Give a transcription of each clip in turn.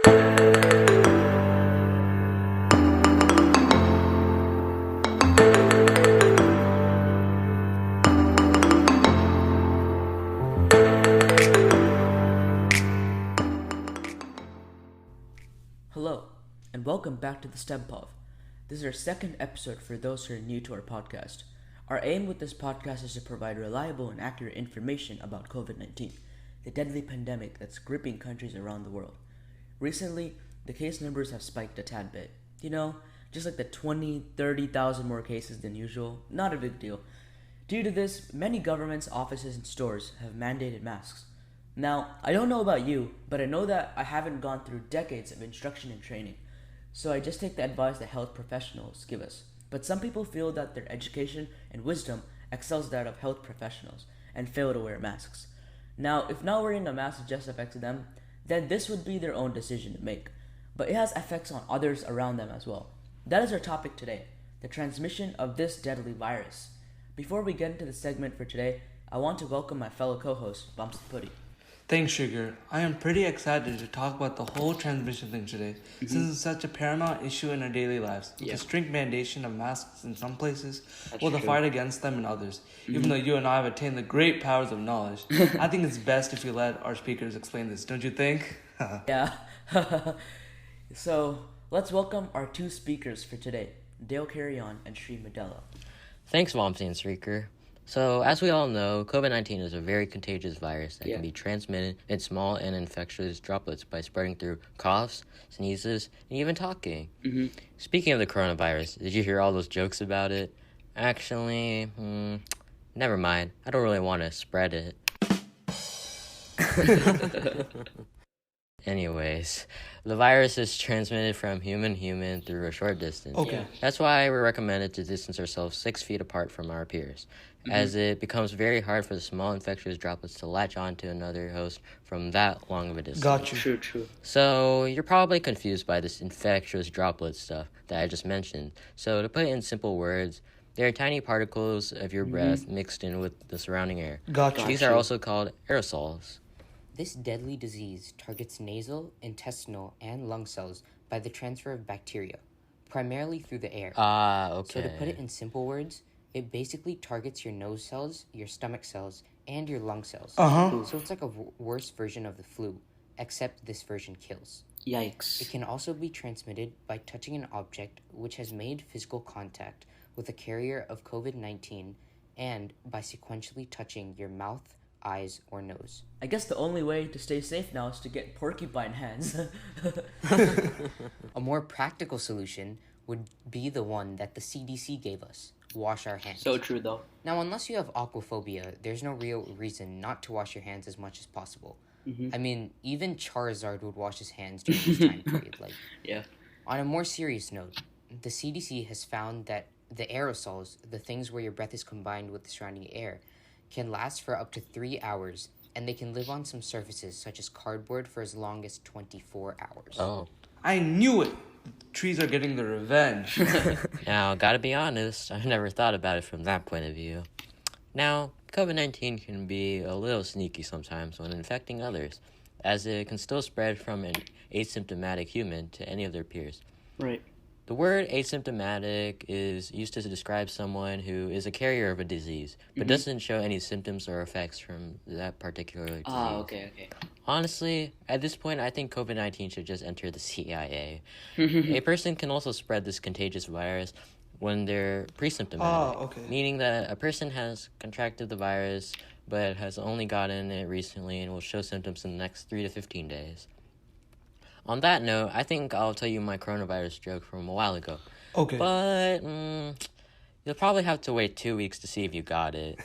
Hello, and welcome back to the STEM POV. This is our second episode for those who are new to our podcast. Our aim with this podcast is to provide reliable and accurate information about COVID-19, the deadly pandemic that's gripping countries around the world. Recently, the case numbers have spiked a tad bit. Just like the 30,000 more cases than usual, not a big deal. Due to this, many governments, offices, and stores have mandated masks. Now, I don't know about you, but I know that I haven't gone through decades of instruction and training, so I just take the advice that health professionals give us. But some people feel that their education and wisdom excels that of health professionals and fail to wear masks. Now, if not wearing a mask just affects them, then this would be their own decision to make. But it has effects on others around them as well. That is our topic today, the transmission of this deadly virus. Before we get into the segment for today, I want to welcome my fellow co-host, Velavarthipati. Thanks, Srikar. I am pretty excited to talk about the whole transmission thing today, since it's such a paramount issue in our daily lives. The strict mandation of masks in some places, while the fight against them in others. Even though you and I have attained the great powers of knowledge, I think it's best if we let our speakers explain this, don't you think? Yeah. So, let's welcome our two speakers for today, Dale Carreon and Middela. Thanks, Vamsi and Srikar. So, as we all know, COVID-19 is a very contagious virus that can be transmitted in small and infectious droplets by spreading through coughs, sneezes, and even talking. Speaking of the coronavirus, did you hear all those jokes about it? Actually, never mind. I don't really want to spread it. Anyways, the virus is transmitted from human to human through a short distance. Okay. That's why we're recommended to distance ourselves 6 feet apart from our peers, as it becomes very hard for the small infectious droplets to latch onto another host from that long of a distance. Got you. True. So you're probably confused by this infectious droplet stuff that I just mentioned. So to put it in simple words, they are tiny particles of your breath mixed in with the surrounding air. Got you. These are also called aerosols. This deadly disease targets nasal, intestinal, and lung cells by the transfer of bacteria, primarily through the air. Okay. So to put it in simple words, it basically targets your nose cells, your stomach cells, and your lung cells. So it's like a worse version of the flu, except this version kills. Yikes. It can also be transmitted by touching an object which has made physical contact with a carrier of COVID-19 and by sequentially touching your mouth, eyes, or nose. I guess the only way to stay safe now is to get porcupine hands. A more practical solution would be the one that the CDC gave us. Wash our hands. So true, though. Now, unless you have aquaphobia, there's no real reason not to wash your hands as much as possible. I mean, even Charizard would wash his hands during this time period. Yeah. On a more serious note, the CDC has found that the aerosols, the things where your breath is combined with the surrounding air, can last for up to 3 hours, and they can live on some surfaces such as cardboard for as long as 24 hours. Oh. I knew it! The trees are getting their revenge. Now, gotta be honest, I never thought about it from that point of view. Now, COVID-19 can be a little sneaky sometimes when infecting others, as it can still spread from an asymptomatic human to any of their peers. Right. The word asymptomatic is used to describe someone who is a carrier of a disease, but doesn't show any symptoms or effects from that particular disease. Okay. Honestly, at this point, I think COVID-19 should just enter the CIA. A person can also spread this contagious virus when they're pre-symptomatic, meaning that a person has contracted the virus but has only gotten it recently and will show symptoms in the next 3 to 15 days. On that note, I think I'll tell you my coronavirus joke from a while ago. Okay. But you'll probably have to wait 2 weeks to see if you got it.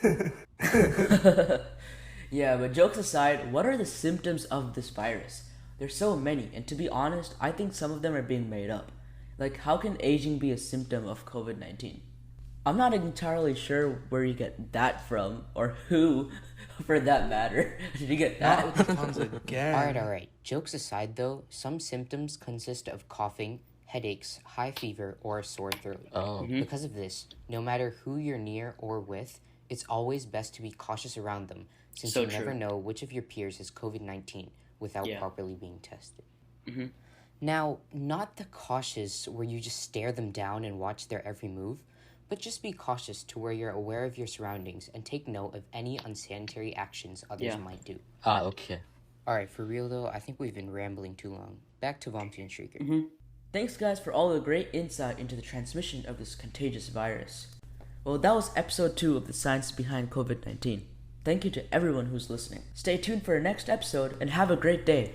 Yeah, but jokes aside, what are the symptoms of this virus? There's so many, and to be honest, I think some of them are being made up. Like, how can aging be a symptom of COVID-19? I'm not entirely sure where you get that from, or who, for that matter. Did you get that? Again. Alright. Jokes aside though, some symptoms consist of coughing, headaches, high fever, or a sore throat. Because of this, no matter who you're near or with, it's always best to be cautious around them, since you never know which of your peers has COVID-19 without properly being tested. Now, not the cautious where you just stare them down and watch their every move, but just be cautious to where you're aware of your surroundings and take note of any unsanitary actions others might do. Okay. Alright, for real though, I think we've been rambling too long. Back to Vamsi and Srikar. Thanks, guys, for all the great insight into the transmission of this contagious virus. Well, that was episode 2 of the science behind COVID-19. Thank you to everyone who's listening. Stay tuned for our next episode and have a great day.